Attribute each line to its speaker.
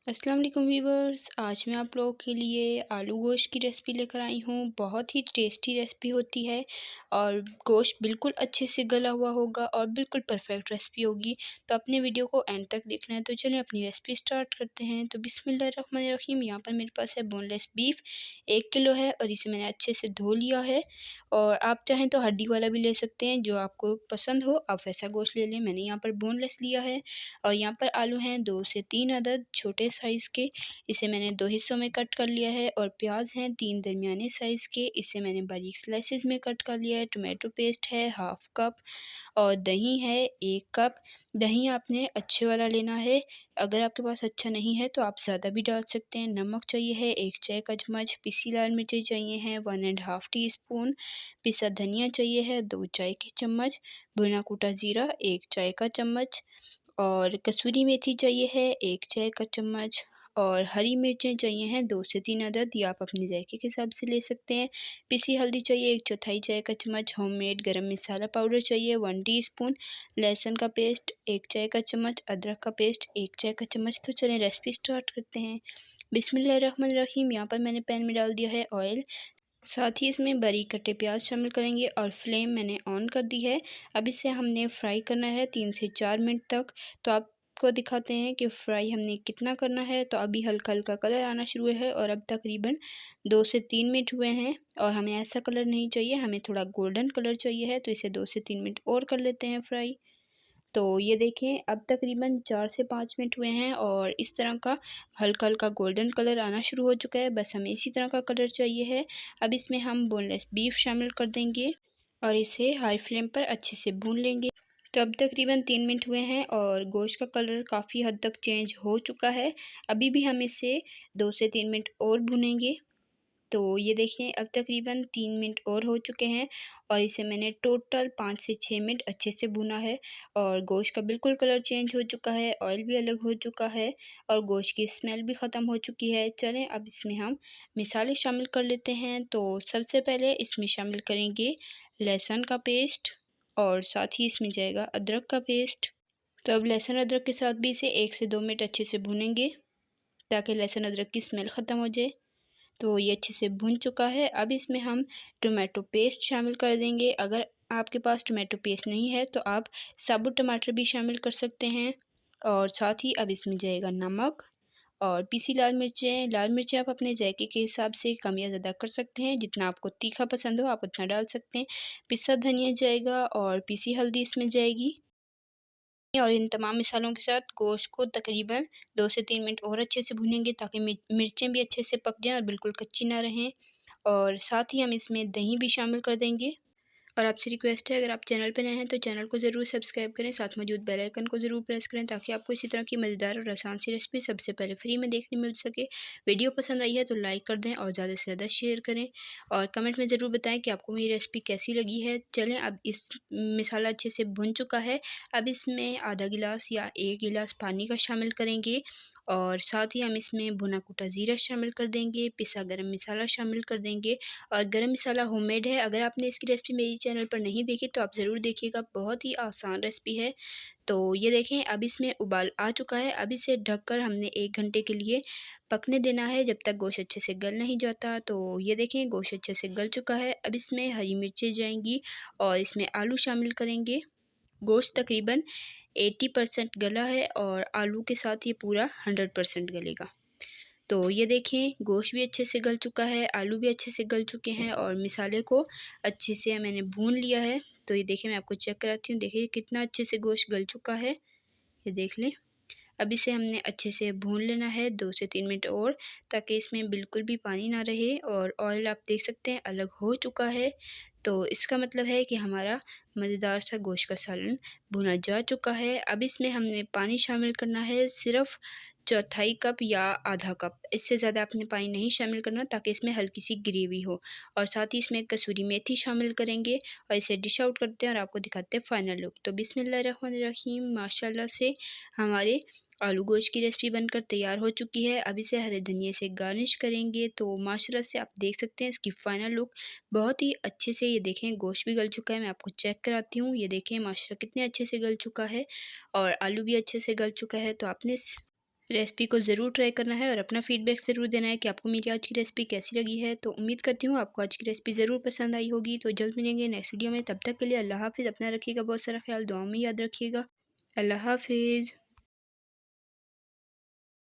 Speaker 1: अस्सलाम वालेकुम व्यूवर्स। आज मैं आप लोगों के लिए आलू गोश्त की रेसिपी लेकर आई हूँ। बहुत ही टेस्टी रेसिपी होती है और गोश्त बिल्कुल अच्छे से गला हुआ होगा और बिल्कुल परफेक्ट रेसिपी होगी। तो अपने वीडियो को एंड तक देखना है। तो चलिए अपनी रेसिपी स्टार्ट करते हैं। तो बिस्मिल्लाहिर्रहमानिर्रहीम। यहाँ पर मेरे पास है बोनलेस बीफ 1 किलो है और इसे मैंने अच्छे से धो लिया है। और आप चाहें तो हड्डी वाला भी ले सकते हैं, जो आपको पसंद हो आप वैसा गोश्त ले लें। मैंने यहाँ पर बोनलेस लिया है। और यहाँ पर आलू हैं 2 से 3 अदद छोटे साइज़ के, इसे मैंने 2 हिस्सों में कट कर लिया है। और प्याज हैं 3 दरमियाने साइज़ के, इसे मैंने बारीक स्लाइसेस में कट कर लिया है। टोमेटो पेस्ट है हाफ़ कप और दही है 1 कप। दही आपने अच्छे वाला लेना है, अगर आपके पास अच्छा नहीं है तो आप ज़्यादा भी डाल सकते हैं। नमक चाहिए है 1 चाय का चम्मच, पिसी लाल मिर्चें चाहिए हैं 1 एंड हाफ़ टीस्पून, पिसा धनिया चाहिए है 2 चाय के चम्मच, भुना कूटा ज़ीरा 1 चाय का चम्मच और कसूरी मेथी चाहिए है 1 चाय का चम्मच और हरी मिर्चें चाहिए हैं 2 से 3 अदद, या आप अपने जायके के हिसाब से ले सकते हैं। पिसी हल्दी चाहिए 1 चौथाई चाय का चम्मच, होममेड गरम मसाला पाउडर चाहिए 1 टीस्पून, लहसुन का पेस्ट 1 चाय का चम्मच, अदरक का पेस्ट 1 चाय का चम्मच। तो चलें रेसिपी स्टार्ट करते हैं। बिस्मिल्लाहिर्रहमानिर्रहीम। यहाँ पर मैंने पैन में डाल दिया है ऑयल, साथ ही इसमें बारीक कटे प्याज शामिल करेंगे और फ्लेम मैंने ऑन कर दी है। अब इसे हमने फ्राई करना है 3 से 4 मिनट तक। तो आपको दिखाते हैं कि फ्राई हमने कितना करना है। तो अभी हल्का हल्का कलर आना शुरू है और अब तकरीबन 2 से 3 मिनट हुए हैं और हमें ऐसा कलर नहीं चाहिए, हमें थोड़ा गोल्डन कलर चाहिए है। तो इसे 2 से 3 मिनट और कर लेते हैं फ्राई। तो ये देखें अब तकरीबन 4 से 5 मिनट हुए हैं और इस तरह का हल्का हल्का गोल्डन कलर आना शुरू हो चुका है। बस हमें इसी तरह का कलर चाहिए है। अब इसमें हम बोनलेस बीफ शामिल कर देंगे और इसे हाई फ्लेम पर अच्छे से भून लेंगे। तो अब तकरीबन 3 मिनट हुए हैं और गोश्त का कलर काफ़ी हद तक चेंज हो चुका है। अभी भी हम इसे 2 से 3 मिनट और भूनेंगे। तो ये देखें अब तकरीबन 3 मिनट और हो चुके हैं और इसे मैंने टोटल 5 से 6 मिनट अच्छे से भुना है और गोश्त का बिल्कुल कलर चेंज हो चुका है, ऑयल भी अलग हो चुका है और गोश्त की स्मेल भी ख़त्म हो चुकी है। चलें अब इसमें हम मसाले शामिल कर लेते हैं। तो सबसे पहले इसमें शामिल करेंगे लहसुन का पेस्ट और साथ ही इसमें जाएगा अदरक का पेस्ट। तो अब लहसुन अदरक के साथ भी इसे 1 से 2 मिनट अच्छे से भुनेंगे ताकि लहसुन अदरक की स्मेल ख़त्म हो जाए। तो ये अच्छे से भुन चुका है। अब इसमें हम टोमेटो पेस्ट शामिल कर देंगे। अगर आपके पास टोमेटो पेस्ट नहीं है तो आप साबुत टमाटर भी शामिल कर सकते हैं। और साथ ही अब इसमें जाएगा नमक और पीसी लाल मिर्चें। लाल मिर्चें आप अपने जायके के हिसाब से कम या ज़्यादा कर सकते हैं, जितना आपको तीखा पसंद हो आप उतना डाल सकते हैं। पिसा धनिया जाएगा और पीसी हल्दी इसमें जाएगी और इन तमाम मसालों के साथ गोश्त को तकरीबन 2 से 3 मिनट और अच्छे से भूनेंगे ताकि मिर्चें भी अच्छे से पक जाएँ और बिल्कुल कच्ची ना रहें। और साथ ही हम इसमें दही भी शामिल कर देंगे। और आपसे रिक्वेस्ट है, अगर आप चैनल पर नए हैं तो चैनल को ज़रूर सब्सक्राइब करें, साथ मौजूद बेल आइकन को ज़रूर प्रेस करें ताकि आपको इसी तरह की मज़ेदार और आसान सी रेसिपी सबसे पहले फ्री में देखने मिल सके। वीडियो पसंद आई है तो लाइक कर दें और ज़्यादा से ज़्यादा शेयर करें और कमेंट में ज़रूर बताएं कि आपको मेरी रेसिपी कैसी लगी है। चलें अब इस मसाला अच्छे से भुन चुका है। अब इसमें आधा गिलास या 1 गिलास पानी का शामिल करेंगे और साथ ही हम इसमें भुना कूटा ज़ीरा शामिल कर देंगे, पिसा गरम मसाला शामिल कर देंगे और गरम मसाला होममेड है। अगर आपने इसकी रेसिपी मेरी चैनल पर नहीं देखी तो आप ज़रूर देखिएगा, बहुत ही आसान रेसिपी है। तो ये देखें अब इसमें उबाल आ चुका है। अब इसे ढककर हमने 1 घंटे के लिए पकने देना है जब तक गोश्त अच्छे से गल नहीं जाता। तो ये देखें गोश्त अच्छे से गल चुका है। अब इसमें हरी मिर्चें जाएंगी और इसमें आलू शामिल करेंगे। गोश्त तकरीबन 80% गला है और आलू के साथ ये पूरा 100% गलेगा। तो ये देखें गोश्त भी अच्छे से गल चुका है, आलू भी अच्छे से गल चुके हैं और मसाले को अच्छे से मैंने भून लिया है। तो ये देखिए मैं आपको चेक कराती हूँ, देखिए कितना अच्छे से गोश्त गल चुका है, ये देख लें। अब इसे हमने अच्छे से भून लेना है 2 से 3 मिनट और, ताकि इसमें बिल्कुल भी पानी ना रहे और ऑयल आप देख सकते हैं अलग हो चुका है। तो इसका मतलब है कि हमारा मज़ेदार सा गोश्त का सालन भुना जा चुका है। अब इसमें हमने पानी शामिल करना है सिर्फ़ चौथाई कप या आधा कप, इससे ज़्यादा आपने पानी नहीं शामिल करना ताकि इसमें हल्की सी ग्रेवी हो। और साथ ही इसमें कसूरी मेथी शामिल करेंगे और इसे डिश आउट करते हैं और आपको दिखाते हैं फ़ाइनल लुक। तो बिस्मिल्लाहिर्रहमानिर्रहीम, माशाल्लाह से हमारे आलू गोश्त की रेसिपी बनकर तैयार हो चुकी है। अब इसे हरे धनिये से गार्निश करेंगे। तो माशाल्लाह से आप देख सकते हैं इसकी फ़ाइनल लुक बहुत ही अच्छे से, ये देखें गोश्त भी गल चुका है। मैं आपको चेक कराती हूँ, ये देखें माशाल्लाह कितने अच्छे से गल चुका है और आलू भी अच्छे से गल चुका है। तो आपने रेसिपी को ज़रूर ट्राई करना है और अपना फीडबैक ज़रूर देना है कि आपको मेरी आज की रेसिपी कैसी लगी है। तो उम्मीद करती हूँ आपको आज की रेसिपी ज़रूर पसंद आई होगी। तो जल्द मिलेंगे नेक्स्ट वीडियो में, तब तक के लिए अल्लाह हाफ़िज़। अपना रखिएगा बहुत सारा ख्याल, दुआओं में याद रखिएगा। अल्लाह हाफ़िज़।